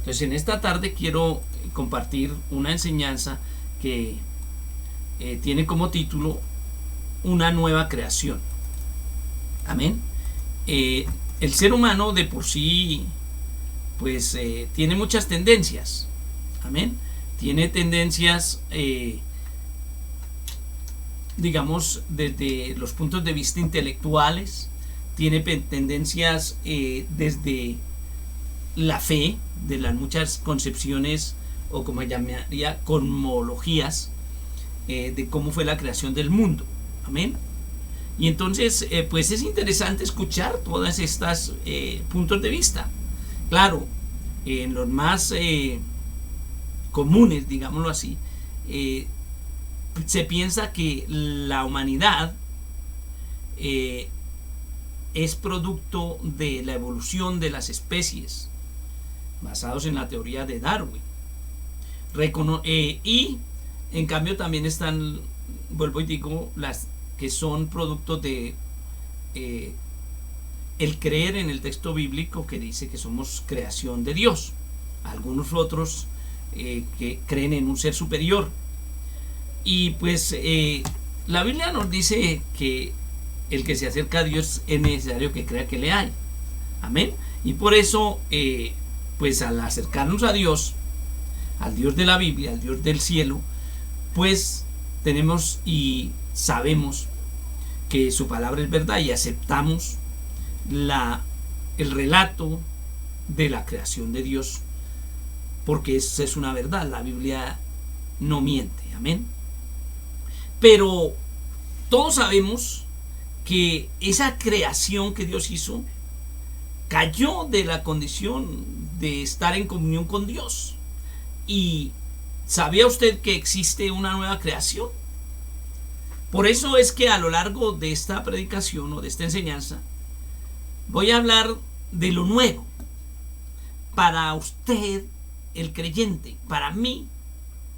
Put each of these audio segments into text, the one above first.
Entonces en esta tarde quiero compartir una enseñanza que tiene como título Una nueva creación. Amén. El ser humano de por sí pues tiene muchas tendencias. Amén. Tiene tendencias digamos desde los puntos de vista intelectuales, tiene tendencias desde la fe, de las muchas concepciones o como llamaría cosmologías de cómo fue la creación del mundo. Amén. Y entonces pues es interesante escuchar todas estas puntos de vista. Claro, en los más comunes, digámoslo así, se piensa que la humanidad es producto de la evolución de las especies basados en la teoría de Darwin. Y en cambio también están, vuelvo y digo, las que son productos de el creer en el texto bíblico que dice que somos creación de Dios. Algunos otros que creen en un ser superior. Y pues la Biblia nos dice que el que se acerca a Dios es necesario que crea que le hay. Amén. Y por eso pues al acercarnos a Dios, al Dios de la Biblia, al Dios del cielo, pues tenemos y sabemos que su palabra es verdad y aceptamos el relato de la creación de Dios, porque esa es una verdad. La Biblia no miente. Amén. Pero todos sabemos que esa creación que Dios hizo cayó de la condición de estar en comunión con Dios. ¿Y sabía usted que existe una nueva creación? Por eso es que a lo largo de esta predicación o de esta enseñanza voy a hablar de lo nuevo para usted, el creyente, para mí,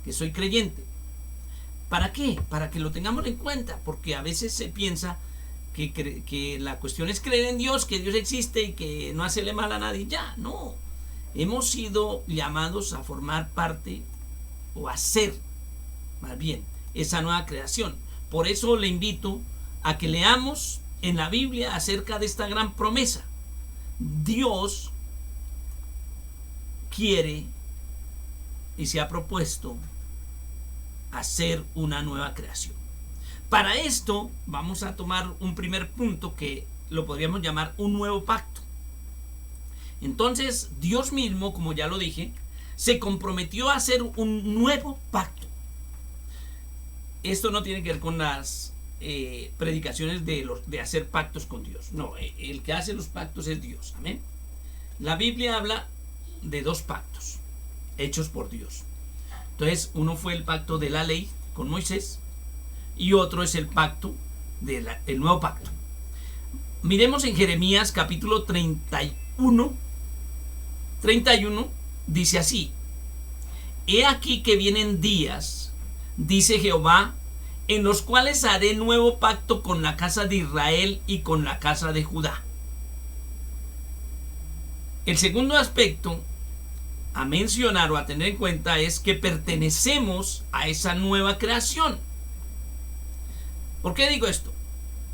que soy creyente. ¿Para qué? Para que lo tengamos en cuenta, porque a veces se piensa que la cuestión es creer en Dios, que Dios existe y que no hacerle mal a nadie. Ya, no. Hemos sido llamados a formar parte o a ser, más bien, esa nueva creación. Por eso le invito a que leamos en la Biblia acerca de esta gran promesa. Dios quiere y se ha propuesto hacer una nueva creación. Para esto vamos a tomar un primer punto que lo podríamos llamar un nuevo pacto. Entonces Dios mismo, como ya lo dije, se comprometió a hacer un nuevo pacto. Esto no tiene que ver con las predicaciones de hacer pactos con Dios. No, el que hace los pactos es Dios. Amén. La Biblia habla de dos pactos hechos por Dios. Entonces, uno fue el pacto de la ley con Moisés y otro es el pacto del nuevo pacto. Miremos en Jeremías capítulo 31, dice así: He aquí que vienen días, dice Jehová, en los cuales haré nuevo pacto con la casa de Israel y con la casa de Judá. El segundo aspecto a mencionar o a tener en cuenta es que pertenecemos a esa nueva creación. ¿Por qué digo esto?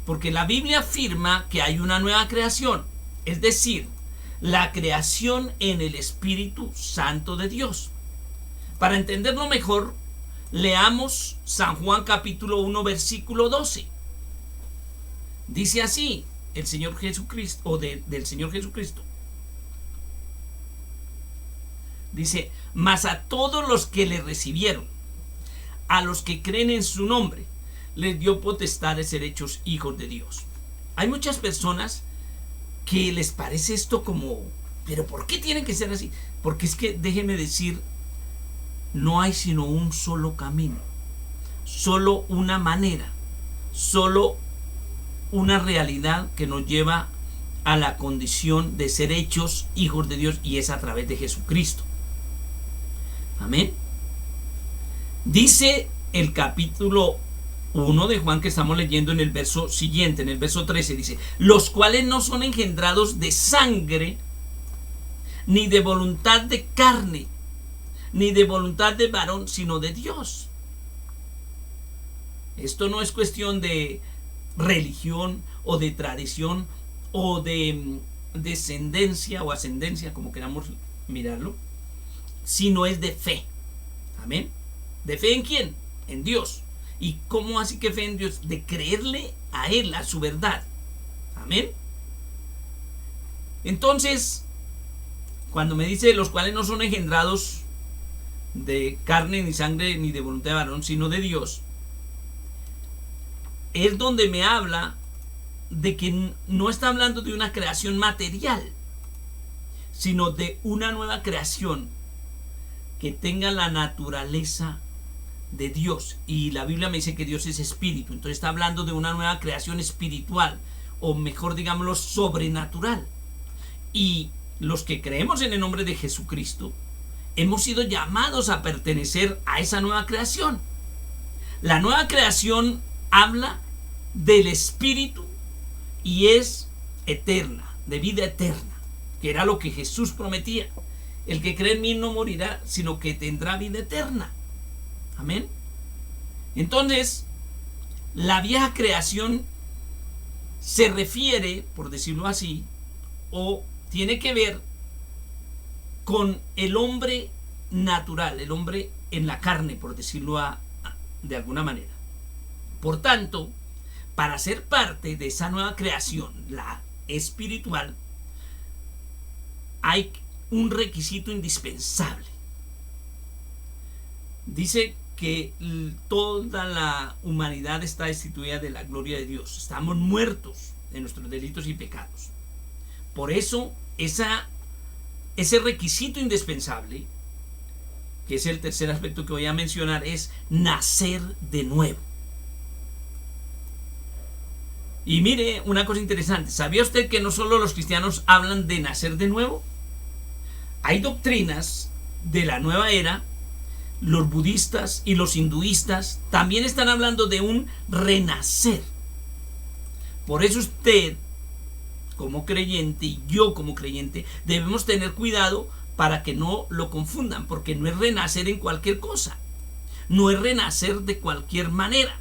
Porque la Biblia afirma que hay una nueva creación, es decir, la creación en el Espíritu Santo de Dios. Para entenderlo mejor, leamos San Juan capítulo 1 versículo 12. Dice así el Señor Jesucristo, o del Señor Jesucristo. Dice: mas a todos los que le recibieron, a los que creen en su nombre, les dio potestad de ser hechos hijos de Dios. Hay muchas personas que les parece esto como, pero ¿por qué tienen que ser así? Porque es que, déjenme decir, no hay sino un solo camino, solo una manera, solo una realidad que nos lleva a la condición de ser hechos hijos de Dios, y es a través de Jesucristo. Amén. Dice el capítulo 1 de Juan que estamos leyendo en el verso siguiente, en el verso 13, dice: los cuales no son engendrados de sangre, ni de voluntad de carne, ni de voluntad de varón, sino de Dios. Esto no es cuestión de religión o de tradición o de descendencia o ascendencia, como queramos mirarlo, sino es de fe. Amén. ¿De fe en quién? En Dios. ¿Y cómo así que fe en Dios? De creerle a Él, a su verdad. Amén. Entonces, cuando me dice los cuales no son engendrados de carne ni sangre ni de voluntad de varón, sino de Dios, es donde me habla de que no está hablando de una creación material, sino de una nueva creación que tenga la naturaleza de Dios. Y la Biblia me dice que Dios es espíritu, entonces está hablando de una nueva creación espiritual, o mejor digámoslo, sobrenatural. Y los que creemos en el nombre de Jesucristo hemos sido llamados a pertenecer a esa nueva creación. La nueva creación habla del espíritu y es eterna, de vida eterna, que era lo que Jesús prometía. El que cree en mí no morirá, sino que tendrá vida eterna. Amén. Entonces, la vieja creación se refiere, por decirlo así, o tiene que ver con el hombre natural, el hombre en la carne, por decirlo de alguna manera. Por tanto, para ser parte de esa nueva creación, la espiritual, hay un requisito indispensable. Dice que toda la humanidad está destituida de la gloria de Dios. Estamos muertos en nuestros delitos y pecados. Por eso, ese requisito indispensable, que es el tercer aspecto que voy a mencionar, es nacer de nuevo. Y mire una cosa interesante. ¿Sabía usted que no solo los cristianos hablan de nacer de nuevo? Hay doctrinas de la nueva era, los budistas y los hinduistas también están hablando de un renacer. Por eso usted, como creyente, y yo como creyente, debemos tener cuidado para que no lo confundan, porque no es renacer en cualquier cosa, no es renacer de cualquier manera,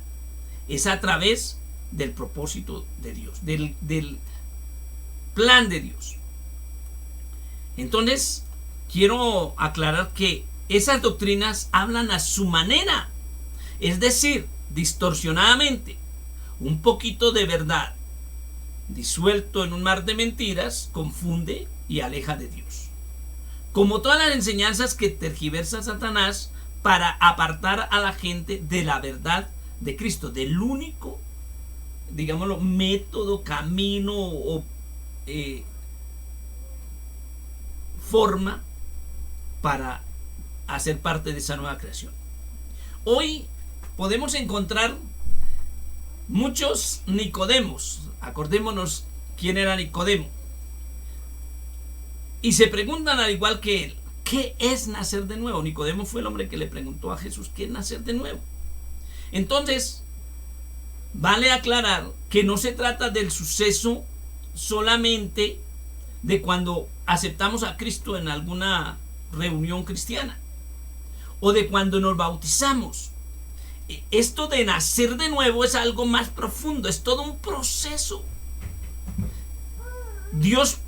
es a través del propósito de Dios, del plan de Dios. Entonces, quiero aclarar que esas doctrinas hablan a su manera, es decir, distorsionadamente. Un poquito de verdad disuelto en un mar de mentiras confunde y aleja de Dios. Como todas las enseñanzas que tergiversa Satanás para apartar a la gente de la verdad de Cristo, del único, digámoslo, método, camino o forma para hacer parte de esa nueva creación. Hoy podemos encontrar muchos Nicodemos. Acordémonos quién era Nicodemo. Y se preguntan al igual que él, ¿qué es nacer de nuevo? Nicodemo fue el hombre que le preguntó a Jesús, ¿qué es nacer de nuevo? Entonces, vale aclarar que no se trata del suceso solamente de cuando aceptamos a Cristo en alguna reunión cristiana o de cuando nos bautizamos. Esto de nacer de nuevo es algo más profundo, es todo un proceso. Dios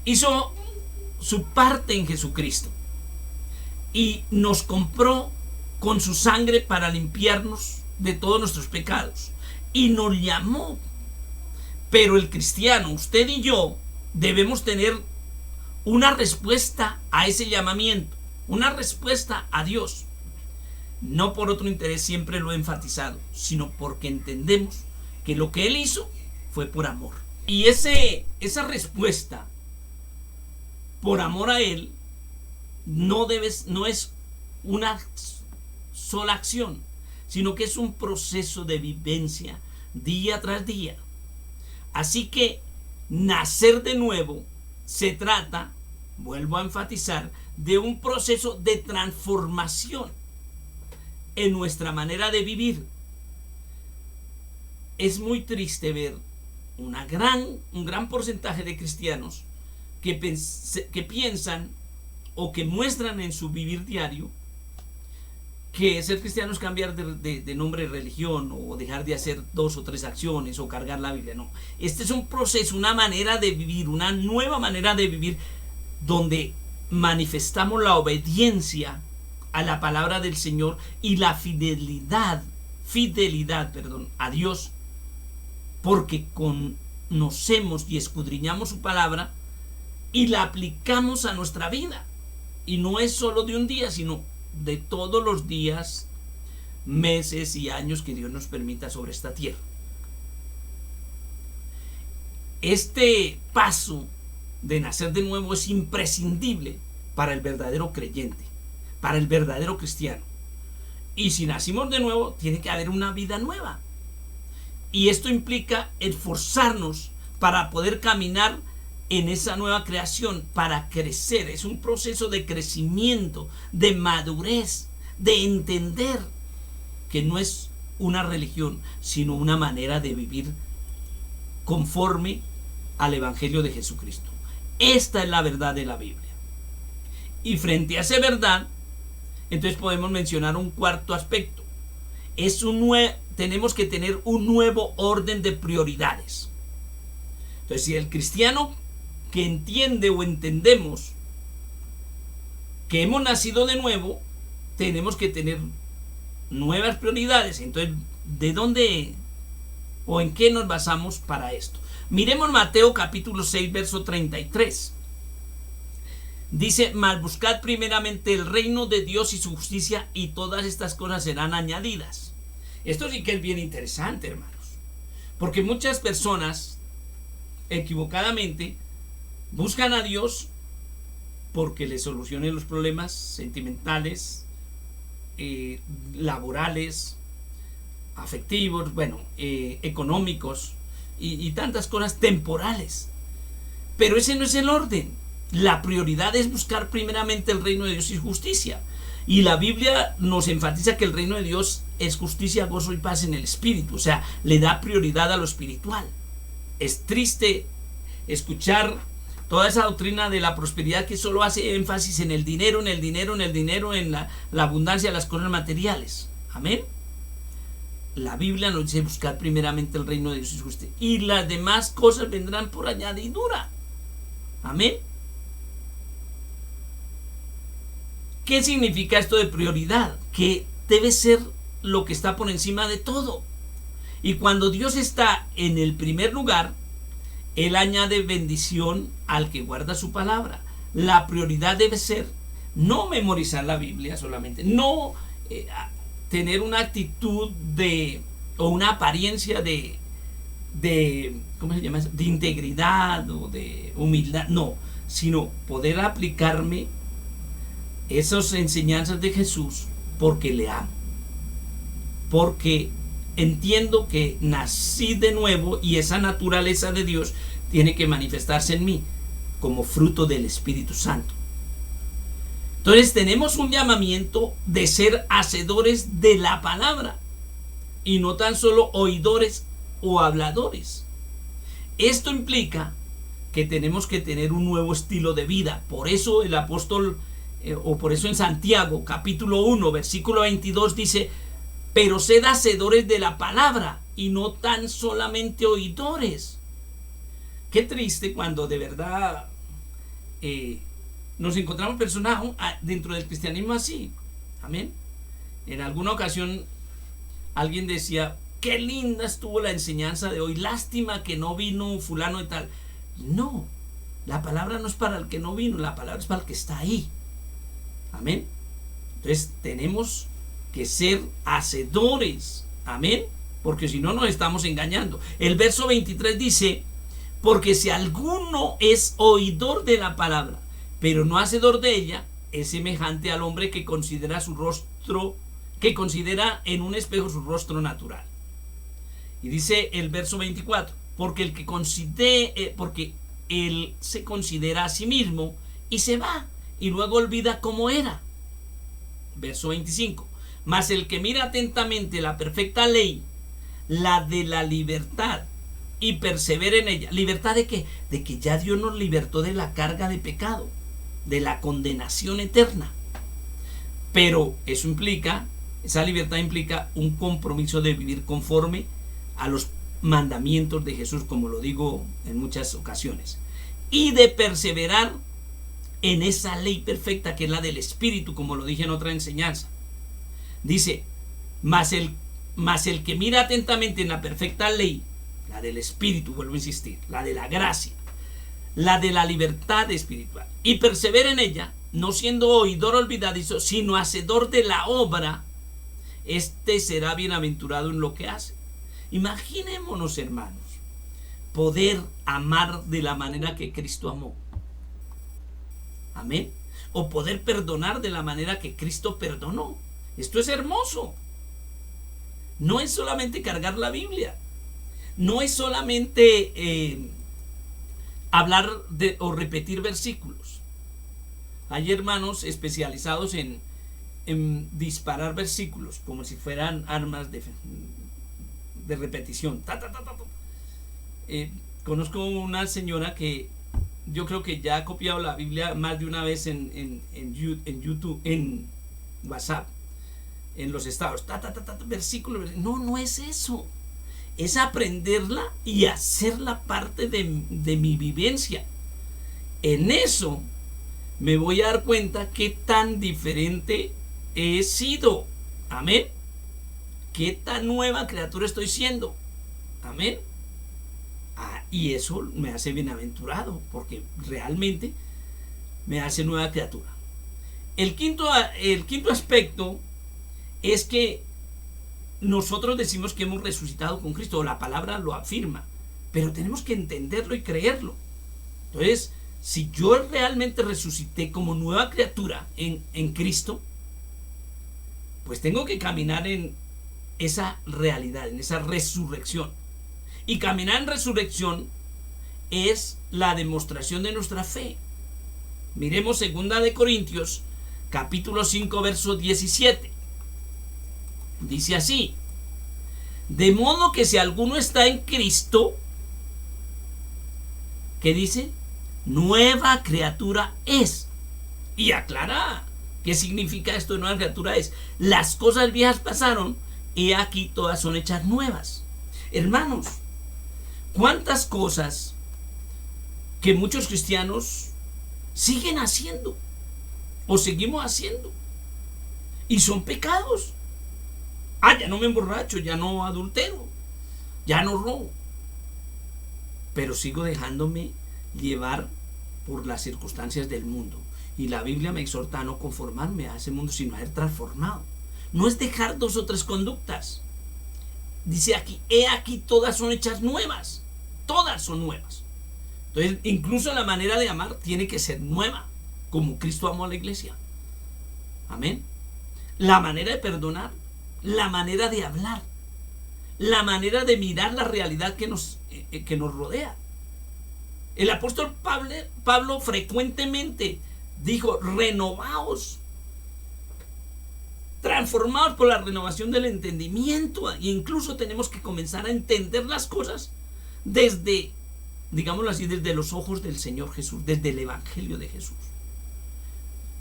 hizo su parte en Jesucristo y nos compró con su sangre para limpiarnos de todos nuestros pecados y nos llamó. Pero el cristiano, usted y yo, debemos tener una respuesta a ese llamamiento, una respuesta a Dios. No por otro interés, siempre lo he enfatizado, sino porque entendemos que lo que Él hizo fue por amor. Y esa respuesta por amor a Él no es una sola acción, sino que es un proceso de vivencia día tras día. Así que nacer de nuevo se trata, vuelvo a enfatizar, de un proceso de transformación en nuestra manera de vivir. Es muy triste ver un gran porcentaje de cristianos que piensan o que muestran en su vivir diario que ser cristiano es cambiar de nombre de religión o dejar de hacer 2 o 3 acciones o cargar la Biblia. No, este es un proceso, una manera de vivir, una nueva manera de vivir donde manifestamos la obediencia a la palabra del Señor y la fidelidad a Dios, porque conocemos y escudriñamos su palabra y la aplicamos a nuestra vida. Y no es solo de un día, sino de todos los días, meses y años que Dios nos permita sobre esta tierra. Este paso de nacer de nuevo es imprescindible para el verdadero creyente, para el verdadero cristiano. Y si nacimos de nuevo, tiene que haber una vida nueva. Y esto implica esforzarnos para poder caminar en esa nueva creación, para crecer. Es un proceso de crecimiento, de madurez, de entender que no es una religión, sino una manera de vivir conforme al Evangelio de Jesucristo. Esta es la verdad de la Biblia. Y frente a esa verdad, entonces podemos mencionar un cuarto aspecto. Tenemos que tener un nuevo orden de prioridades. Entonces, si el cristiano que entiende o entendemos que hemos nacido de nuevo, tenemos que tener nuevas prioridades. Entonces, ¿de dónde o en qué nos basamos para esto? Miremos Mateo capítulo 6, verso 33. Dice: mas buscad primeramente el reino de Dios y su justicia, y todas estas cosas serán añadidas. Esto sí que es bien interesante, hermanos, porque muchas personas equivocadamente buscan a Dios porque les solucione los problemas sentimentales, laborales, afectivos, económicos y tantas cosas temporales. Pero ese no es el orden. La prioridad es buscar primeramente el reino de Dios y justicia. Y la Biblia nos enfatiza que el reino de Dios es justicia, gozo y paz en el espíritu. O sea, le da prioridad a lo espiritual. Es triste escuchar toda esa doctrina de la prosperidad que solo hace énfasis en el dinero, en la abundancia de las cosas materiales. Amén. La Biblia nos dice buscar primeramente el reino de Dios y su justicia, y las demás cosas vendrán por añadidura. Amén. ¿Qué significa esto de prioridad? Que debe ser lo que está por encima de todo. Y cuando Dios está en el primer lugar, Él añade bendición al que guarda su palabra. La prioridad debe ser no memorizar la Biblia solamente, no tener una actitud o una apariencia de ¿cómo se llama eso? De integridad o de humildad, no, sino poder aplicarme esas enseñanzas de Jesús porque le amo, porque entiendo que nací de nuevo y esa naturaleza de Dios tiene que manifestarse en mí como fruto del Espíritu Santo. Entonces tenemos un llamamiento de ser hacedores de la palabra y no tan solo oidores o habladores. Esto implica que tenemos que tener un nuevo estilo de vida. Por eso el apóstol, por eso en Santiago capítulo 1 versículo 22 dice: pero sed hacedores de la palabra y no tan solamente oidores. Qué triste cuando de verdad nos encontramos personas dentro del cristianismo así. Amén. En alguna ocasión alguien decía: qué linda estuvo la enseñanza de hoy, lástima que no vino fulano y tal. No, la palabra no es para el que no vino, la palabra es para el que está ahí. Amén. Entonces tenemos que ser hacedores. Amén. Porque si no nos estamos engañando. El verso 23 dice: porque si alguno es oidor de la palabra, pero no hacedor de ella, es semejante al hombre que considera su rostro, que considera en un espejo su rostro natural. Y dice el verso 24: porque porque él se considera a sí mismo y se va y luego olvida cómo era. Verso 25: mas el que mira atentamente la perfecta ley, la de la libertad, y persevere en ella. ¿Libertad de qué? De que ya Dios nos libertó de la carga de pecado, de la condenación eterna. Pero eso implica, esa libertad implica un compromiso de vivir conforme a los mandamientos de Jesús, como lo digo en muchas ocasiones, y de perseverar en esa ley perfecta que es la del Espíritu, como lo dije en otra enseñanza. Dice, mas el que mira atentamente en la perfecta ley, la del Espíritu, vuelvo a insistir, la de la gracia, la de la libertad espiritual, y persevera en ella, no siendo oidor olvidadizo, sino hacedor de la obra, este será bienaventurado en lo que hace. Imaginémonos, hermanos, poder amar de la manera que Cristo amó. Amén. O poder perdonar de la manera que Cristo perdonó. Esto es hermoso. No es solamente cargar la Biblia. No es solamente hablar o repetir versículos. Hay hermanos especializados en disparar versículos como si fueran armas de repetición. Conozco una señora que yo creo que ya ha copiado la Biblia más de una vez en YouTube, en WhatsApp, en los estados. Versículo. No es eso. Es aprenderla y hacerla parte de mi vivencia. En eso me voy a dar cuenta qué tan diferente he sido. Amén. Qué tan nueva criatura estoy siendo. Amén. Y eso me hace bienaventurado, porque realmente me hace nueva criatura. El quinto aspecto es que nosotros decimos que hemos resucitado con Cristo, o la palabra lo afirma, pero tenemos que entenderlo y creerlo. Entonces, si yo realmente resucité como nueva criatura en Cristo, pues tengo que caminar en esa realidad, en esa resurrección. Y caminar en resurrección es la demostración de nuestra fe. Miremos 2 de Corintios, capítulo 5, verso 17. Dice así: de modo que si alguno está en Cristo, ¿qué dice? Nueva criatura es. Y aclara qué significa esto de nueva criatura es. Las cosas viejas pasaron, y aquí todas son hechas nuevas. Hermanos, ¿cuántas cosas que muchos cristianos siguen haciendo o seguimos haciendo y son pecados? Ya no me emborracho, ya no adultero, ya no robo, pero sigo dejándome llevar por las circunstancias del mundo. Y la Biblia me exhorta a no conformarme a ese mundo, sino a ser transformado. No es dejar 2 o 3 conductas. Dice aquí, he aquí todas son hechas nuevas. Todas son nuevas. Entonces, incluso la manera de amar tiene que ser nueva, como Cristo amó a la iglesia. Amén. La manera de perdonar, la manera de hablar, la manera de mirar la realidad que nos rodea. El apóstol Pablo frecuentemente dijo: renovaos, transformados por la renovación del entendimiento. E incluso tenemos que comenzar a entender las cosas desde, digámoslo así, desde los ojos del Señor Jesús, desde el Evangelio de Jesús.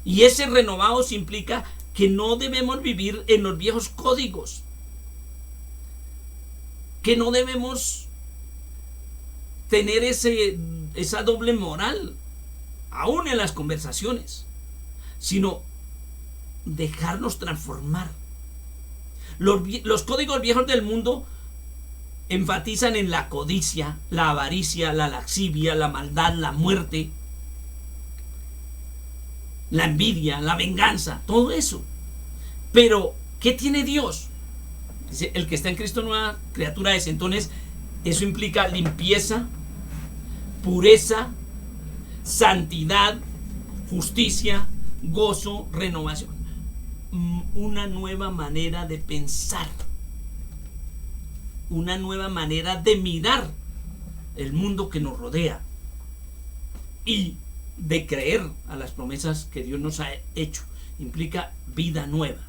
Y ese renovados implica que no debemos vivir en los viejos códigos, que no debemos tener esa doble moral aún en las conversaciones, sino dejarnos transformar. Los códigos viejos del mundo enfatizan en la codicia, la avaricia, la lascivia, la maldad, la muerte, la envidia, la venganza, todo eso. Pero ¿qué tiene Dios? Dice, el que está en Cristo nueva criatura es. Entonces eso implica limpieza, pureza, santidad, justicia, gozo, renovación. Una nueva manera de pensar, una nueva manera de mirar el mundo que nos rodea y de creer a las promesas que Dios nos ha hecho. Implica vida nueva.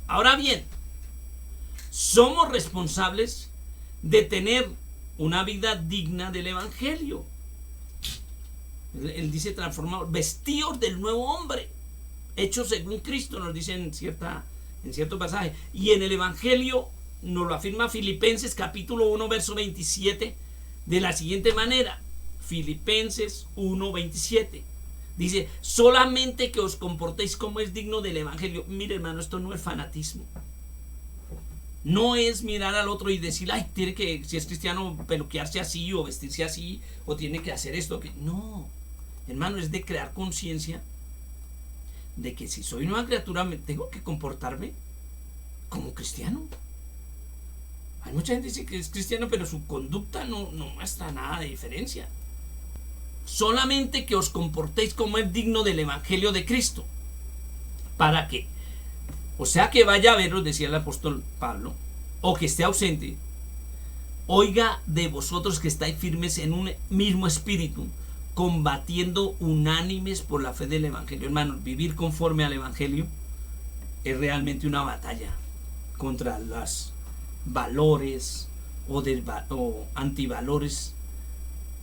Ahora bien, somos responsables de tener una vida digna del Evangelio. Él dice transformados, vestidos del nuevo hombre, hechos según Cristo, nos dice en cierto pasaje. Y en el Evangelio nos lo afirma Filipenses capítulo 1 verso 27 de la siguiente manera. Filipenses 1, 27 dice: solamente que os comportéis como es digno del Evangelio. Mire, hermano, esto no es fanatismo. No es mirar al otro y decir, ay, tiene que, si es cristiano, peluquearse así o vestirse así, o tiene que hacer esto. No, hermano, es de crear conciencia de que si soy nueva criatura, me tengo que comportarme como cristiano. Hay mucha gente que dice que es cristiano, pero su conducta no muestra nada de diferencia. Solamente que os comportéis como es digno del Evangelio de Cristo. ¿Para qué? O sea, que vaya a veros, decía el apóstol Pablo, o que esté ausente, oiga de vosotros que estáis firmes en un mismo espíritu, combatiendo unánimes por la fe del Evangelio. Hermanos, vivir conforme al Evangelio es realmente una batalla contra los valores o antivalores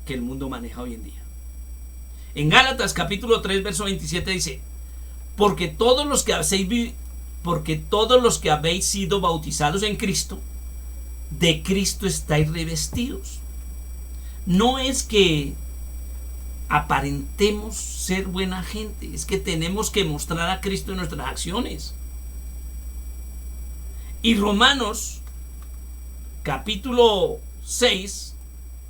que el mundo maneja hoy en día. En Gálatas capítulo 3 verso 27 dice: porque todos los que habéis sido bautizados en Cristo, de Cristo estáis revestidos. No es que aparentemos ser buena gente, es que tenemos que mostrar a Cristo en nuestras acciones. Y Romanos capítulo 6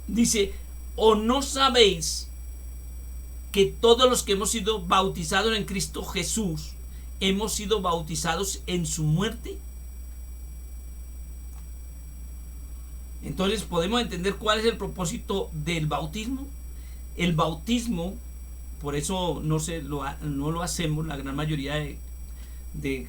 dice: ¿o no sabéis que todos los que hemos sido bautizados en Cristo Jesús hemos sido bautizados en su muerte? Entonces podemos entender cuál es el propósito del bautismo. El bautismo, por eso no lo hacemos, la gran mayoría de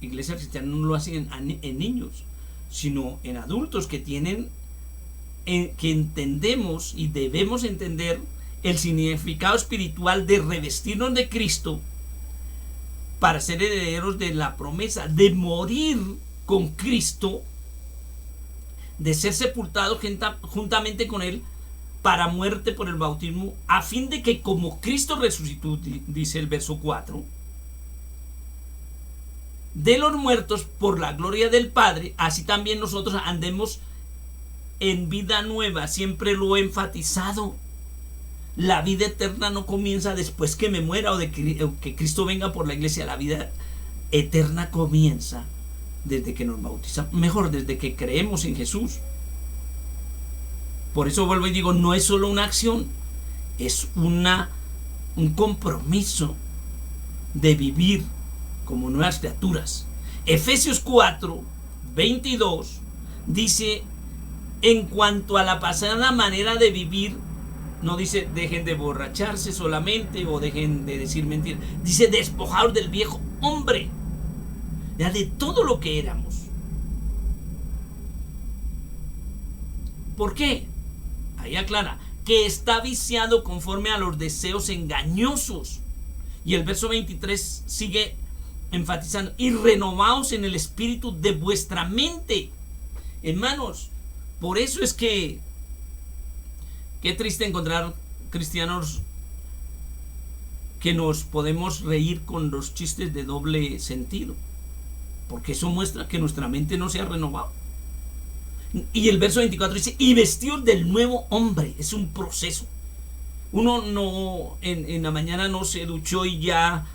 iglesias cristianas no lo hacen en niños, sino en adultos que que entendemos y debemos entender el significado espiritual de revestirnos de Cristo para ser herederos de la promesa, de morir con Cristo, de ser sepultados juntamente con Él para muerte por el bautismo, a fin de que como Cristo resucitó, dice el verso 4, de los muertos por la gloria del Padre, así también nosotros andemos en vida nueva. Siempre lo he enfatizado. La vida eterna no comienza después que me muera o de que Cristo venga por la iglesia. La vida eterna comienza desde que nos bautizamos, mejor, desde que creemos en Jesús. Por eso vuelvo y digo, no es solo una acción, es un compromiso de vivir como nuevas criaturas. Efesios 4, 22 dice: en cuanto a la pasada manera de vivir, no dice dejen de borracharse solamente o dejen de decir mentiras, dice despojaos del viejo hombre, ya de todo lo que éramos. ¿Por qué? Ahí aclara que está viciado conforme a los deseos engañosos. Y el verso 23 sigue enfatizando: y renovaos en el espíritu de vuestra mente. Hermanos, por eso es que qué triste encontrar cristianos que nos podemos reír con los chistes de doble sentido, porque eso muestra que nuestra mente no se ha renovado. Y el verso 24 dice: y vestidos del nuevo hombre. Es un proceso. Uno no en la mañana no se duchó y ya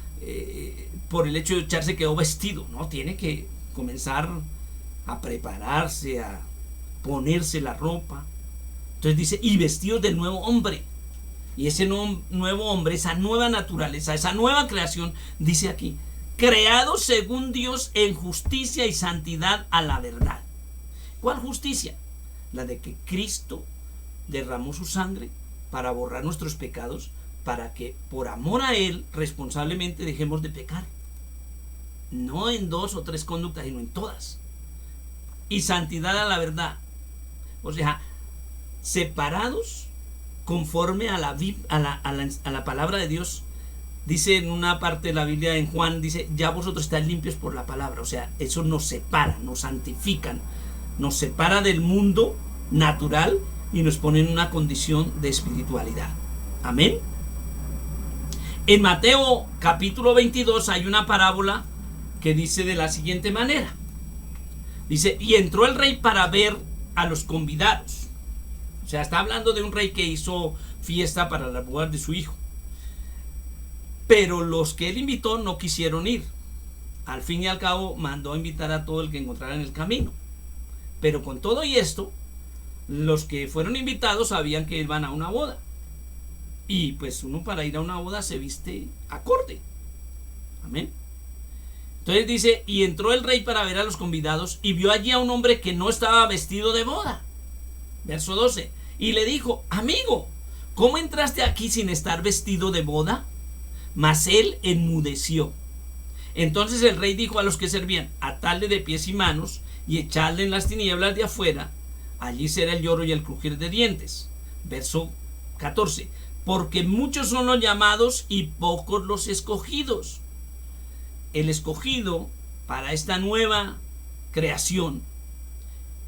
por el hecho de ducharse quedó vestido. No, tiene que comenzar a prepararse, a ponerse la ropa. Entonces dice: y vestidos del nuevo hombre. Y ese nuevo hombre, esa nueva naturaleza, esa nueva creación, dice aquí: creados según Dios en justicia y santidad a la verdad. ¿Cuál justicia? La de que Cristo derramó su sangre para borrar nuestros pecados, para que por amor a Él responsablemente dejemos de pecar. No en 2 o 3 conductas, sino en todas. Y santidad a la verdad. O sea, separados conforme a la palabra de Dios. Dice en una parte de la Biblia, en Juan, dice: ya vosotros estáis limpios por la palabra. O sea, eso nos separa, nos santifican, nos separa del mundo natural y nos pone en una condición de espiritualidad. Amén. En Mateo capítulo 22 hay una parábola que dice de la siguiente manera. Dice, y entró el rey para ver a los convidados. O sea, está hablando de un rey que hizo fiesta para la boda de su hijo. Pero los que él invitó no quisieron ir. Al fin y al cabo mandó a invitar a todo el que encontrara en el camino. Pero con todo y esto, los que fueron invitados sabían que iban a una boda. Y pues uno para ir a una boda se viste acorde. Amén. Entonces dice, y entró el rey para ver a los convidados y vio allí a un hombre que no estaba vestido de boda. Verso 12. Y le dijo, amigo, ¿cómo entraste aquí sin estar vestido de boda? Mas él enmudeció. Entonces el rey dijo a los que servían, atadle de pies y manos y echadle en las tinieblas de afuera. Allí será el lloro y el crujir de dientes. Verso 14. Porque muchos son los llamados y pocos los escogidos. El escogido para esta nueva creación,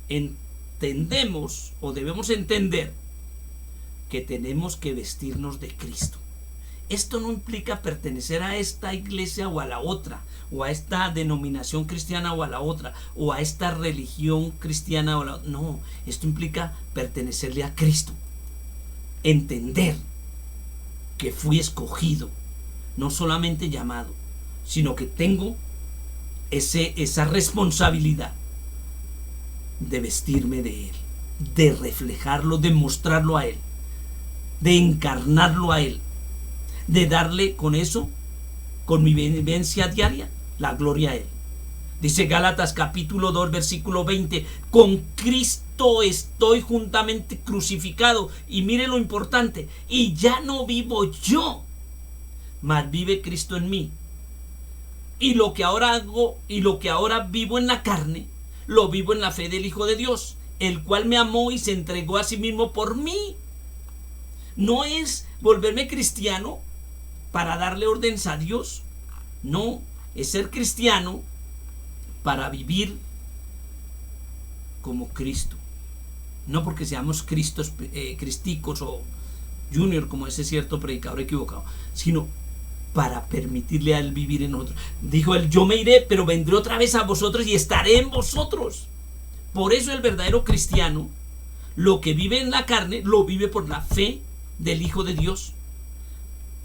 entendemos o debemos entender que tenemos que vestirnos de Cristo. Esto no implica pertenecer a esta iglesia o a la otra, o a esta denominación cristiana o a la otra, o a esta religión cristiana o a la otra. No, esto implica pertenecerle a Cristo. Entender que fui escogido, no solamente llamado, sino que tengo esa responsabilidad de vestirme de Él, de reflejarlo, de mostrarlo a Él, de encarnarlo a Él, de darle con eso, con mi vivencia diaria, la gloria a Él. Dice Gálatas capítulo 2 versículo 20, con Cristo estoy juntamente crucificado. Y mire lo importante, y ya no vivo yo, mas vive Cristo en mí. Y lo que ahora hago y lo que ahora vivo en la carne, lo vivo en la fe del Hijo de Dios, el cual me amó y se entregó a sí mismo por mí. No es volverme cristiano para darle órdenes a Dios. No, es ser cristiano para vivir como Cristo. No porque seamos cristicos o junior, como ese cierto predicador equivocado, sino para permitirle a Él vivir en nosotros. Dijo Él, yo me iré, pero vendré otra vez a vosotros y estaré en vosotros. Por eso el verdadero cristiano, lo que vive en la carne, lo vive por la fe del Hijo de Dios.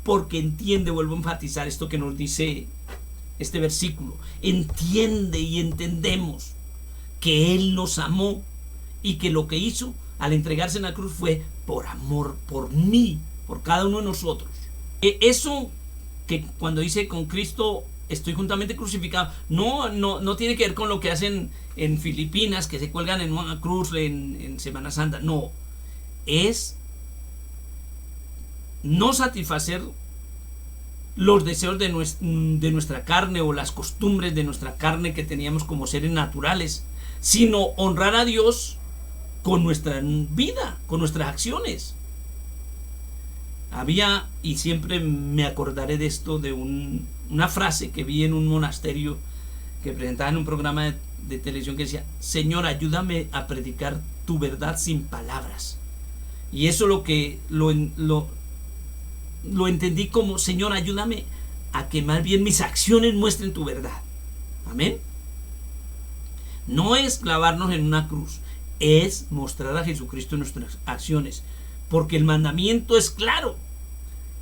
Porque entiende, vuelvo a enfatizar esto que nos dice este versículo, entiende y entendemos que Él nos amó y que lo que hizo al entregarse en la cruz fue por amor, por mí, por cada uno de nosotros. Eso que cuando dice con Cristo estoy juntamente crucificado, no tiene que ver con lo que hacen en Filipinas, que se cuelgan en una cruz en Semana Santa. No, es no satisfacer los deseos de nuestra carne o las costumbres de nuestra carne que teníamos como seres naturales, sino honrar a Dios con nuestra vida, con nuestras acciones. Había, y siempre me acordaré de esto, de una frase que vi en un monasterio que presentaba en un programa de televisión que decía, Señor, ayúdame a predicar tu verdad sin palabras. Y eso lo entendí como, Señor, ayúdame a que más bien mis acciones muestren tu verdad. Amén. No es clavarnos en una cruz, es mostrar a Jesucristo en nuestras acciones, porque el mandamiento es claro.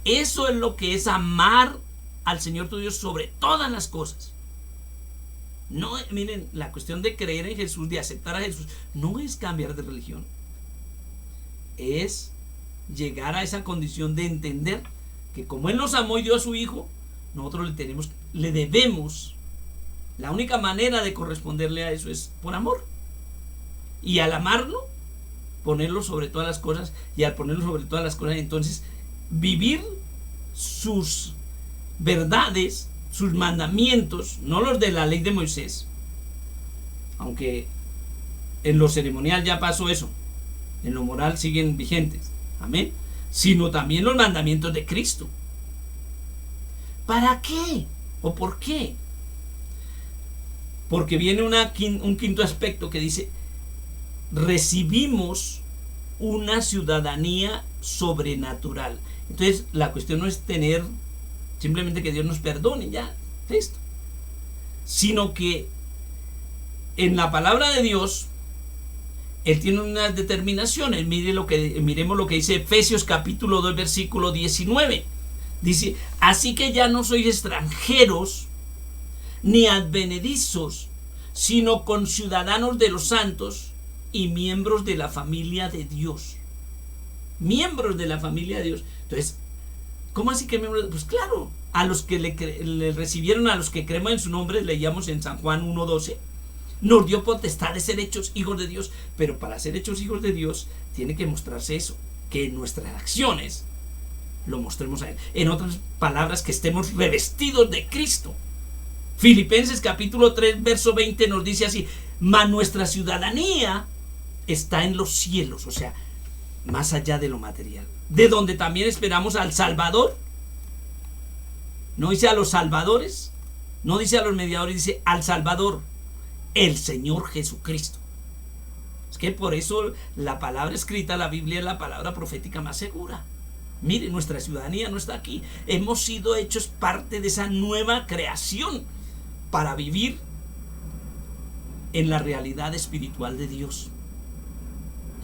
Eso es lo que es amar al Señor tu Dios sobre todas las cosas. No, miren, la cuestión de creer en Jesús, de aceptar a Jesús, no es cambiar de religión, es llegar a esa condición de entender que como Él nos amó y dio a su Hijo, nosotros le debemos. La única manera de corresponderle a eso es por amor. Y al amarlo, ponerlo sobre todas las cosas. Y al ponerlo sobre todas las cosas, entonces vivir sus verdades, sus mandamientos, no los de la ley de Moisés, aunque en lo ceremonial ya pasó eso, en lo moral siguen vigentes. Amén. Sino también los mandamientos de Cristo. ¿Para qué? ¿O por qué? Porque viene un quinto aspecto que dice, recibimos una ciudadanía sobrenatural. Entonces la cuestión no es tener simplemente que Dios nos perdone, ya, listo, sino que en la palabra de Dios Él tiene unas determinaciones. Miremos lo que dice Efesios capítulo 2 versículo 19. Dice: así que ya no sois extranjeros ni advenedizos, sino conciudadanos de los santos y miembros de la familia de Dios. Miembros de la familia de Dios. Entonces, ¿cómo así que miembros? Pues claro, a los que le recibieron, a los que creemos en su nombre, leíamos en San Juan 1:12, nos dio potestad de ser hechos hijos de Dios. Pero para ser hechos hijos de Dios tiene que mostrarse eso, que en nuestras acciones lo mostremos a Él. En otras palabras, que estemos revestidos de Cristo. Filipenses capítulo 3 verso 20 nos dice así: mas nuestra ciudadanía está en los cielos, o sea, más allá de lo material, de donde también esperamos al Salvador. No dice a los salvadores, no dice a los mediadores, dice al Salvador, el Señor Jesucristo. Es que por eso la palabra escrita, la Biblia, es la palabra profética más segura. Mire, nuestra ciudadanía no está aquí. Hemos sido hechos parte de esa nueva creación para vivir en la realidad espiritual de Dios.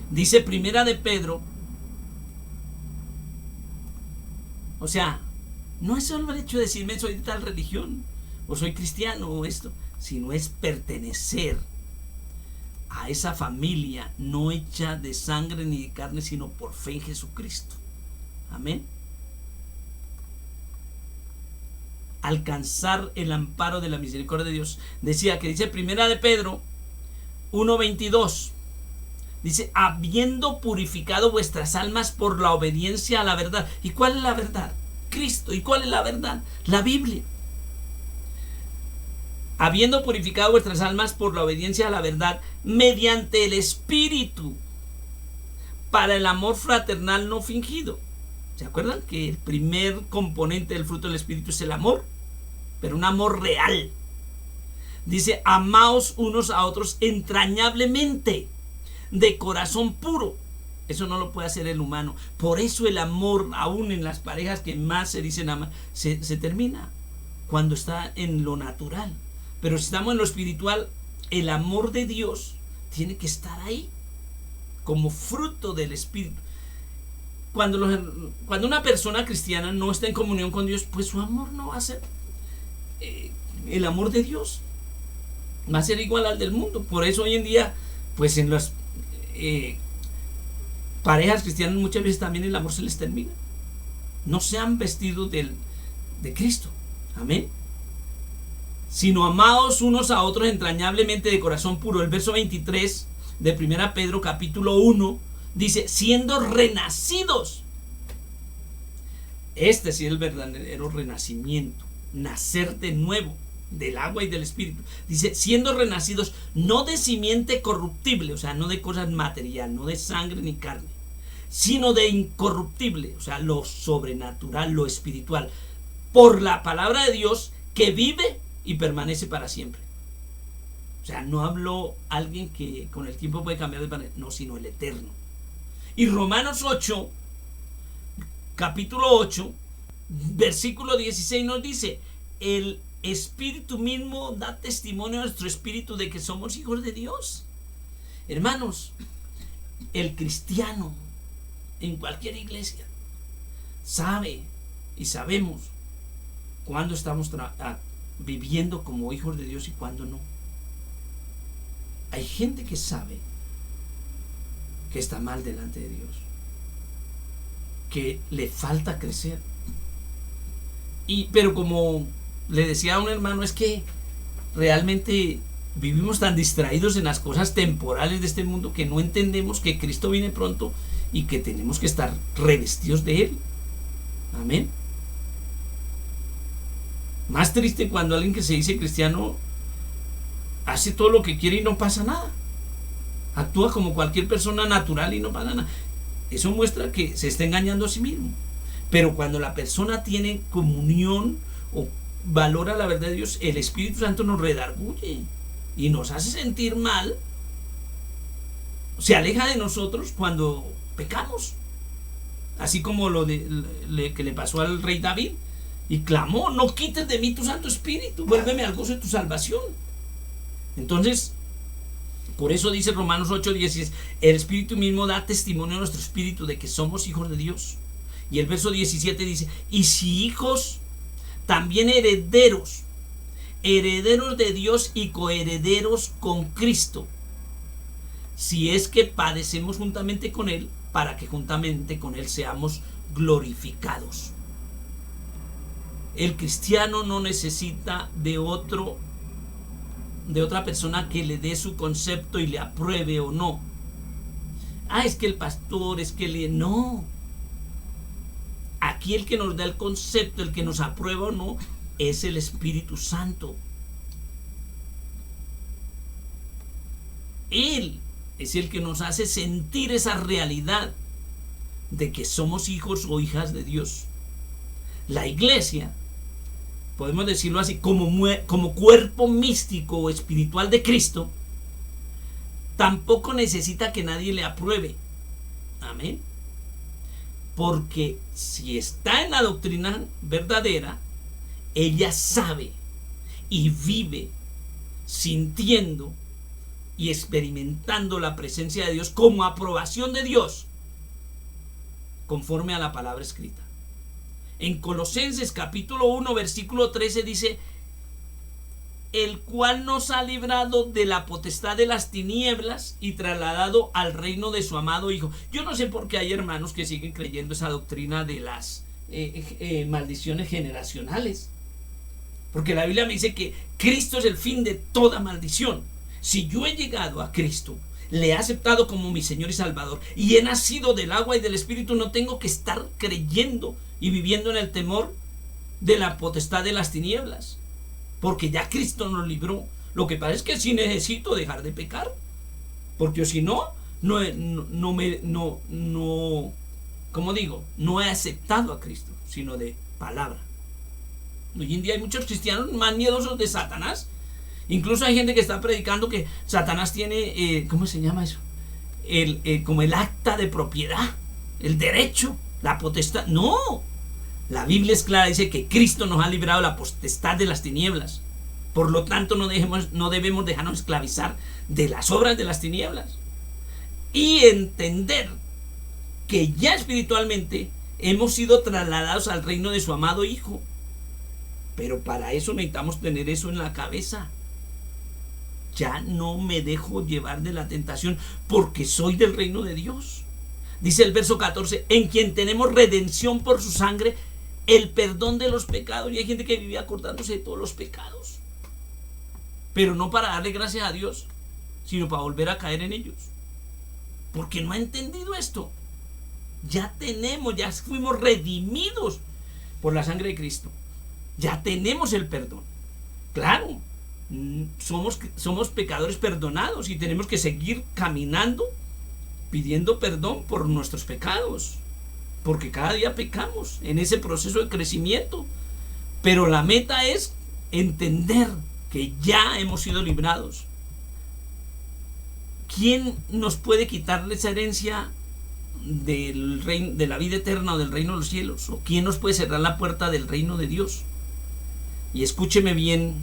Dice Primera de Pedro, o sea, no es solo el hecho de decirme soy de tal religión o soy cristiano o esto, sino es pertenecer a esa familia no hecha de sangre ni de carne, sino por fe en Jesucristo. Amén. Alcanzar el amparo de la misericordia de Dios. Decía que dice Primera de Pedro 1:22, dice: habiendo purificado vuestras almas por la obediencia a la verdad. ¿Y cuál es la verdad? Cristo. ¿Y cuál es la verdad? La Biblia. Habiendo purificado vuestras almas por la obediencia a la verdad, mediante el Espíritu, para el amor fraternal no fingido. ¿Se acuerdan que el primer componente del fruto del Espíritu es el amor? Pero un amor real. Dice: amaos unos a otros entrañablemente, de corazón puro. Eso no lo puede hacer el humano. Por eso el amor, aún en las parejas que más se dicen amar, se termina cuando está en lo natural. Pero si estamos en lo espiritual, el amor de Dios tiene que estar ahí como fruto del Espíritu. Cuando una persona cristiana no está en comunión con Dios, pues su amor no va a ser el amor de Dios. Va a ser igual al del mundo. Por eso hoy en día, pues en las parejas cristianas muchas veces también el amor se les termina. No se han vestido de Cristo. Amén. Sino amados unos a otros entrañablemente de corazón puro. El verso 23 de Primera Pedro capítulo 1 dice: siendo renacidos. Este sí es el verdadero renacimiento, nacer de nuevo del agua y del Espíritu. Dice: siendo renacidos no de simiente corruptible, o sea, no de cosas material, no de sangre ni carne, sino de incorruptible, o sea, lo sobrenatural, lo espiritual, por la palabra de Dios que vive y permanece para siempre. O sea, no habló alguien que con el tiempo puede cambiar de parecer, no, sino el eterno. Y Romanos 8, capítulo 8, versículo 16 nos dice: el Espíritu mismo da testimonio a nuestro espíritu de que somos hijos de Dios. Hermanos, el cristiano en cualquier iglesia sabe y sabemos cuándo estamos viviendo como hijos de Dios y cuándo no. Hay gente que sabe que está mal delante de Dios, que le falta crecer. Pero como le decía a un hermano, es que realmente vivimos tan distraídos en las cosas temporales de este mundo que no entendemos que Cristo viene pronto y que tenemos que estar revestidos de Él. Amén. Más triste cuando alguien que se dice cristiano hace todo lo que quiere y no pasa nada. Actúa como cualquier persona natural y no pasa nada. Eso muestra que se está engañando a sí mismo. Pero cuando la persona tiene comunión o valora la verdad de Dios, el Espíritu Santo nos redarguye y nos hace sentir mal. Se aleja de nosotros cuando pecamos. Así como que le pasó al rey David, y clamó: no quites de mí tu Santo Espíritu, vuélveme al gozo de tu salvación. Entonces, por eso dice Romanos 8:16, el Espíritu mismo da testimonio a nuestro espíritu de que somos hijos de Dios. Y el verso 17 dice: y si hijos, también herederos, herederos de Dios y coherederos con Cristo, si es que padecemos juntamente con Él, para que juntamente con Él seamos glorificados. El cristiano no necesita de otra persona que le dé su concepto y le apruebe o no. Es que el pastor, no. Aquí el que nos da el concepto, el que nos aprueba o no, es el Espíritu Santo. Él es el que nos hace sentir esa realidad de que somos hijos o hijas de Dios. La iglesia, podemos decirlo así, como cuerpo místico o espiritual de Cristo, tampoco necesita que nadie le apruebe. Amén. Porque si está en la doctrina verdadera, ella sabe y vive sintiendo y experimentando la presencia de Dios como aprobación de Dios, conforme a la palabra escrita. En Colosenses capítulo 1 versículo 13 dice: el cual nos ha librado de la potestad de las tinieblas y trasladado al reino de su amado Hijo. Yo no sé por qué hay hermanos que siguen creyendo esa doctrina de las maldiciones generacionales, porque la Biblia me dice que Cristo es el fin de toda maldición. Si yo he llegado a Cristo, le he aceptado como mi Señor y Salvador, y he nacido del agua y del Espíritu, no tengo que estar creyendo y viviendo en el temor de la potestad de las tinieblas, porque ya Cristo nos libró. Lo que pasa es que sí necesito dejar de pecar, porque si no, no he aceptado a Cristo, sino de palabra. Hoy en día hay muchos cristianos más miedosos de Satanás. Incluso hay gente que está predicando que Satanás tiene, ¿cómo se llama eso? Como el acta de propiedad, el derecho, la potestad. No, la Biblia es clara, dice que Cristo nos ha librado de la potestad de las tinieblas. Por lo tanto, no debemos dejarnos esclavizar de las obras de las tinieblas. Y entender que ya espiritualmente hemos sido trasladados al reino de su amado Hijo. Pero para eso necesitamos tener eso en la cabeza. Ya no me dejo llevar de la tentación, porque soy del reino de Dios. Dice el verso 14: en quien tenemos redención por su sangre, el perdón de los pecados. Y hay gente que vive acordándose de todos los pecados, pero no para darle gracias a Dios, sino para volver a caer en ellos, porque no ha entendido esto. Ya fuimos redimidos por la sangre de Cristo. Ya tenemos el perdón. Claro, somos pecadores perdonados y tenemos que seguir caminando pidiendo perdón por nuestros pecados, porque cada día pecamos en ese proceso de crecimiento. Pero la meta es entender que ya hemos sido librados. ¿Quién nos puede quitar esa herencia del reino, de la vida eterna o del reino de los cielos? ¿O quién nos puede cerrar la puerta del reino de Dios? Y escúcheme bien,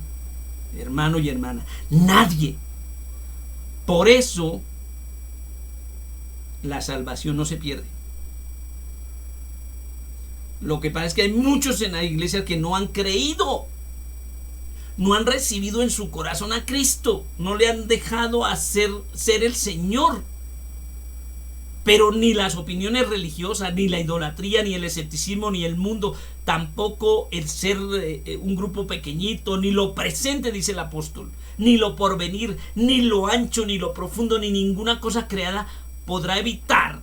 hermano y hermana: nadie. Por eso la salvación no se pierde. Lo que pasa es que hay muchos en la iglesia que no han creído, no han recibido en su corazón a Cristo, no le han dejado ser el Señor. Pero ni las opiniones religiosas, ni la idolatría, ni el escepticismo, ni el mundo, tampoco el ser un grupo pequeñito, ni lo presente, dice el apóstol, ni lo porvenir, ni lo ancho, ni lo profundo, ni ninguna cosa creada podrá evitar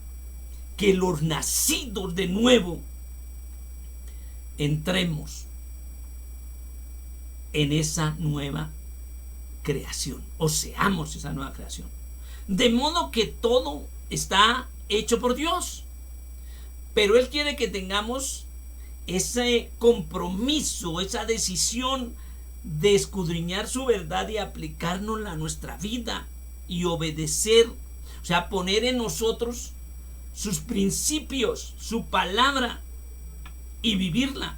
que los nacidos de nuevo entremos en esa nueva creación, o seamos esa nueva creación. De modo que todo está hecho por Dios, pero Él quiere que tengamos ese compromiso, esa decisión de escudriñar su verdad y aplicárnosla a nuestra vida y obedecer, o sea, poner en nosotros sus principios, su palabra y vivirla.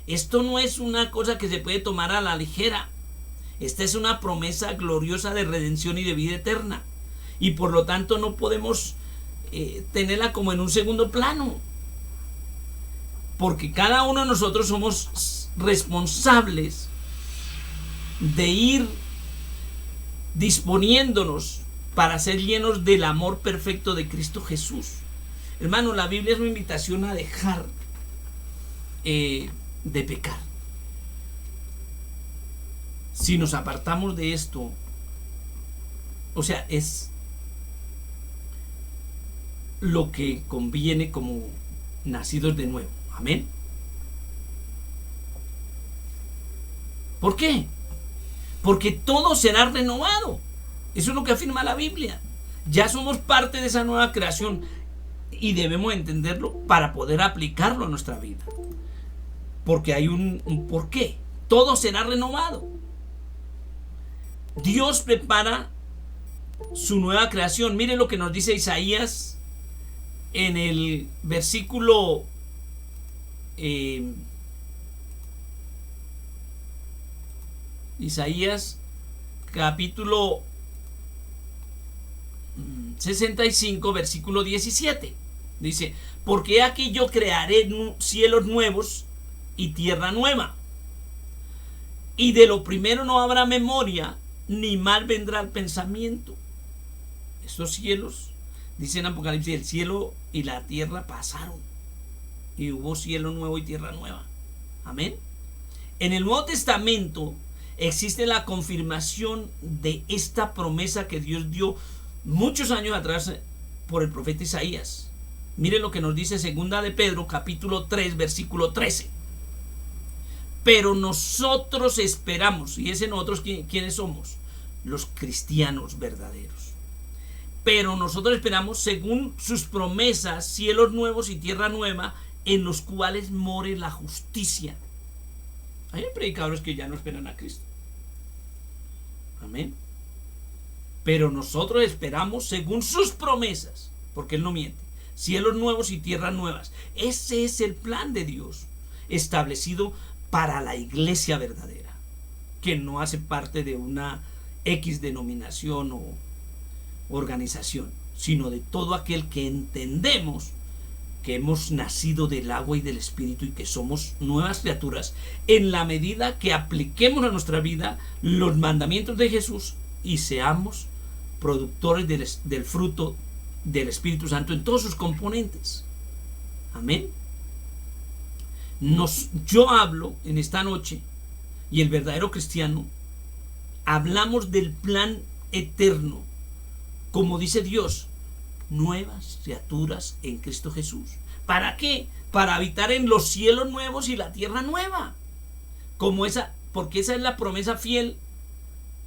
Esto no es una cosa que se puede tomar a la ligera. Esta es una promesa gloriosa de redención y de vida eterna. Y por lo tanto no podemos tenerla como en un segundo plano. Porque cada uno de nosotros somos responsables de ir disponiéndonos para ser llenos del amor perfecto de Cristo Jesús. Hermano, la Biblia es una invitación a dejar de pecar. Si nos apartamos de esto, o sea, es lo que conviene como nacidos de nuevo. Amén. ¿Por qué? Porque todo será renovado. Eso es lo que afirma la Biblia. Ya somos parte de esa nueva creación y debemos entenderlo para poder aplicarlo a nuestra vida. Porque hay un porqué. Todo será renovado. Dios prepara su nueva creación. Mire lo que nos dice Isaías en el versículo Isaías capítulo 65 versículo 17. Dice: porque aquí yo crearé cielos nuevos y tierra nueva, y de lo primero no habrá memoria, ni mal vendrá el pensamiento. Estos cielos, dice en Apocalipsis, el cielo y la tierra pasaron y hubo cielo nuevo y tierra nueva. Amén. En el Nuevo Testamento existe la confirmación de esta promesa que Dios dio muchos años atrás por el profeta Isaías. Mire lo que nos dice segunda de Pedro capítulo 3 versículo 13. Pero nosotros esperamos, y ese nosotros, ¿quiénes somos? Los cristianos verdaderos. Pero nosotros esperamos, según sus promesas, cielos nuevos y tierra nueva, en los cuales more la justicia. Hay predicadores que ya no esperan a Cristo. Amén. Pero nosotros esperamos según sus promesas, porque Él no miente, cielos nuevos y tierras nuevas. Ese es el plan de Dios establecido para la iglesia verdadera, que no hace parte de una X denominación o organización, sino de todo aquel que entendemos que hemos nacido del agua y del espíritu y que somos nuevas criaturas en la medida que apliquemos a nuestra vida los mandamientos de Jesús y seamos productores del fruto del Espíritu Santo en todos sus componentes. Amén. Yo hablo en esta noche, y el verdadero cristiano hablamos del plan eterno, como dice Dios, nuevas criaturas en Cristo Jesús. ¿Para qué? Para habitar en los cielos nuevos y la tierra nueva. Porque esa es la promesa fiel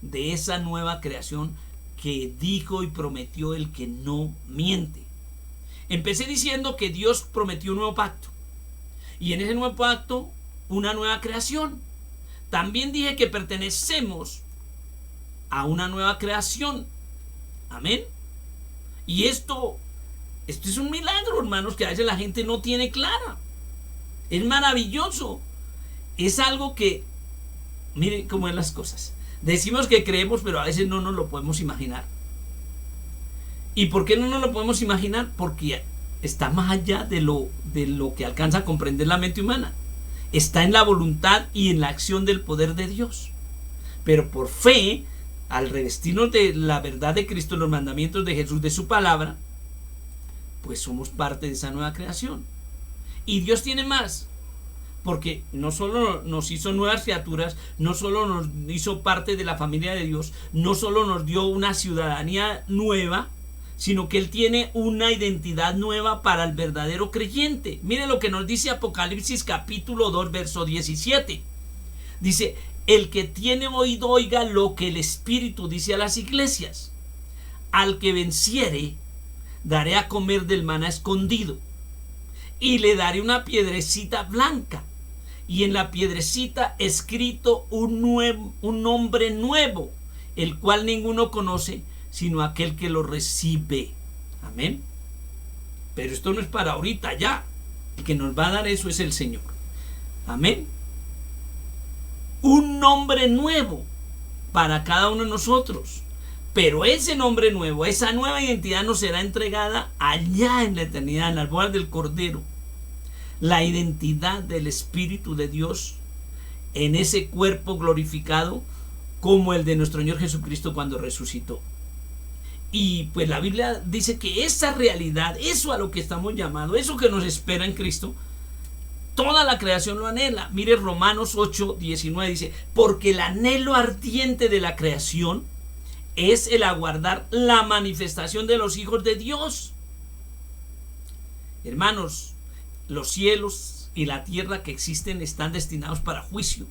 de esa nueva creación que dijo y prometió el que no miente. Empecé diciendo que Dios prometió un nuevo pacto, y en ese nuevo pacto una nueva creación. También dije que pertenecemos a una nueva creación. Amén. Y esto es un milagro, hermanos, que a veces la gente no tiene clara. Es maravilloso. Es algo que, miren cómo son las cosas. Decimos que creemos, pero a veces no nos lo podemos imaginar. ¿Y por qué no nos lo podemos imaginar? Porque está más allá de lo que alcanza a comprender la mente humana. Está en la voluntad y en la acción del poder de Dios. Pero por fe, al revestirnos de la verdad de Cristo, los mandamientos de Jesús, de su palabra, pues somos parte de esa nueva creación. Y Dios tiene más, porque no solo nos hizo nuevas criaturas, no solo nos hizo parte de la familia de Dios, no solo nos dio una ciudadanía nueva, sino que Él tiene una identidad nueva para el verdadero creyente. Mire lo que nos dice Apocalipsis capítulo 2 verso 17. Dice: el que tiene oído oiga lo que el Espíritu dice a las iglesias. Al que venciere daré a comer del maná escondido, y le daré una piedrecita blanca, y en la piedrecita escrito un nombre nuevo, el cual ninguno conoce sino aquel que lo recibe. Amén. Pero esto no es para ahorita, ya. El que nos va a dar eso es el Señor. Amén. Un nombre nuevo para cada uno de nosotros. Pero ese nombre nuevo, esa nueva identidad nos será entregada allá en la eternidad, en las bodas del Cordero. La identidad del Espíritu de Dios en ese cuerpo glorificado como el de nuestro Señor Jesucristo cuando resucitó. Y pues la Biblia dice que esa realidad, eso a lo que estamos llamados, eso que nos espera en Cristo, toda la creación lo anhela. Mire Romanos 8:19 dice: porque el anhelo ardiente de la creación es el aguardar la manifestación de los hijos de Dios. Hermanos, los cielos y la tierra que existen están destinados para juicio,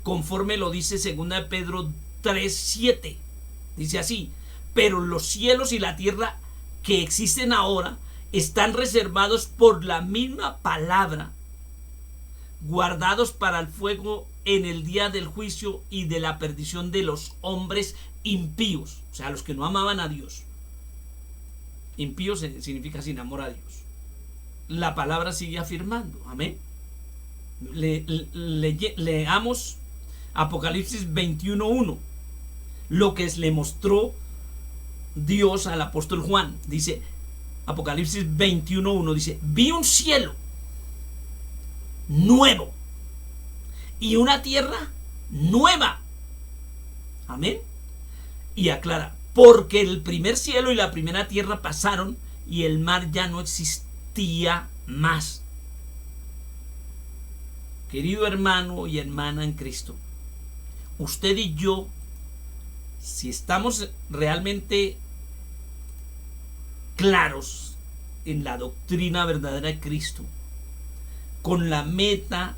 conforme lo dice 2 Pedro 3:7. Dice así: pero los cielos y la tierra que existen ahora están reservados por la misma palabra, guardados para el fuego en el día del juicio y de la perdición de los hombres impíos, o sea, los que no amaban a Dios. Impíos significa sin amor a Dios. La palabra sigue afirmando, amén. Leamos Apocalipsis 21:1, lo que le mostró Dios al apóstol Juan. Dice Apocalipsis 21:1, dice: vi un cielo nuevo y una tierra nueva. Amén. Y aclara: porque el primer cielo y la primera tierra pasaron y el mar ya no existía más. Querido hermano y hermana en Cristo, usted y yo, si estamos realmente claros en la doctrina verdadera de Cristo, con la meta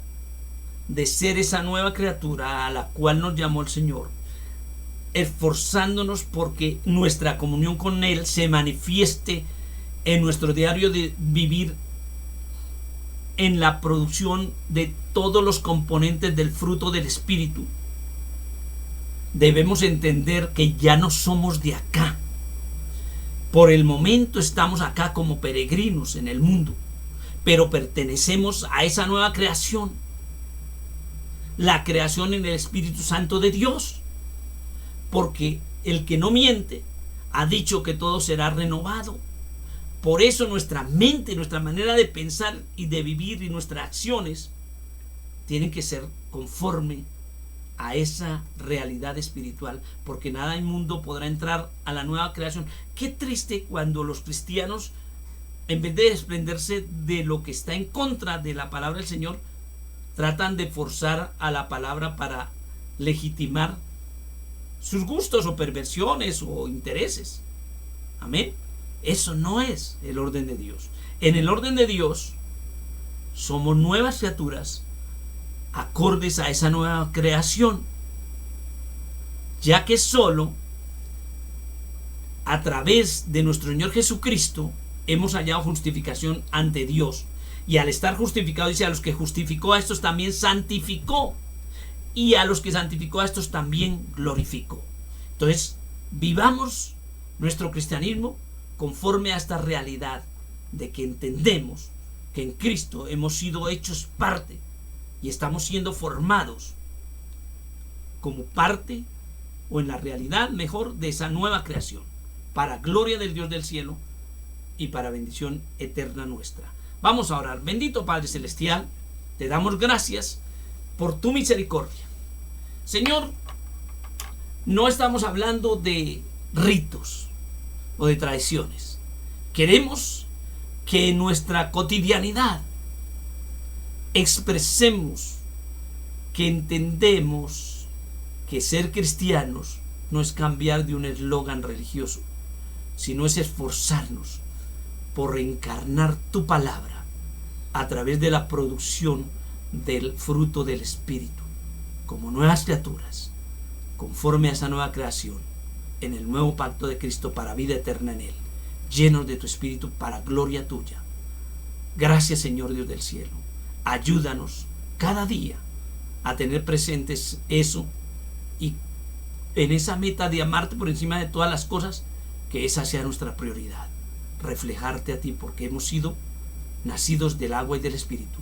de ser esa nueva criatura a la cual nos llamó el Señor, esforzándonos porque nuestra comunión con Él se manifieste en nuestro diario de vivir, en la producción de todos los componentes del fruto del Espíritu, debemos entender que ya no somos de acá. Por el momento estamos acá como peregrinos en el mundo, pero pertenecemos a esa nueva creación, la creación en el Espíritu Santo de Dios, porque el que no miente ha dicho que todo será renovado. Por eso nuestra mente, nuestra manera de pensar y de vivir y nuestras acciones tienen que ser conforme a esa realidad espiritual, porque nada inmundo podrá entrar a la nueva creación. Qué triste cuando los cristianos, en vez de desprenderse de lo que está en contra de la palabra del Señor, tratan de forzar a la palabra para legitimar sus gustos o perversiones o intereses. Amén. Eso no es el orden de Dios. En el orden de Dios somos nuevas criaturas acordes a esa nueva creación, ya que solo a través de nuestro Señor Jesucristo hemos hallado justificación ante Dios. Y al estar justificado, dice: a los que justificó a estos también santificó, y a los que santificó a estos también glorificó. Entonces, vivamos nuestro cristianismo conforme a esta realidad de que entendemos que en Cristo hemos sido hechos parte y estamos siendo formados como parte, o en la realidad mejor, de esa nueva creación, para gloria del Dios del cielo y para bendición eterna nuestra. Vamos a orar. Bendito Padre Celestial, te damos gracias por tu misericordia. Señor, no estamos hablando de ritos o de tradiciones. Queremos que en nuestra cotidianidad expresemos que entendemos que ser cristianos no es cambiar de un eslogan religioso, sino es esforzarnos por reencarnar tu palabra a través de la producción del fruto del Espíritu, como nuevas criaturas, conforme a esa nueva creación, en el nuevo pacto de Cristo para vida eterna en Él, llenos de tu Espíritu para gloria tuya. Gracias, Señor Dios del cielo. Ayúdanos cada día a tener presentes eso, y en esa meta de amarte por encima de todas las cosas, que esa sea nuestra prioridad. reflejarte a ti, porque hemos sido nacidos del agua y del Espíritu.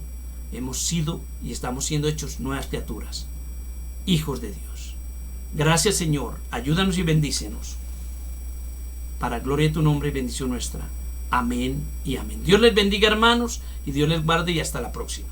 Hemos sido y estamos siendo hechos nuevas criaturas, hijos de Dios. Gracias, Señor. Ayúdanos y bendícenos. Para gloria de tu nombre y bendición nuestra. Amén y amén. Dios les bendiga, hermanos, y Dios les guarde, y hasta la próxima.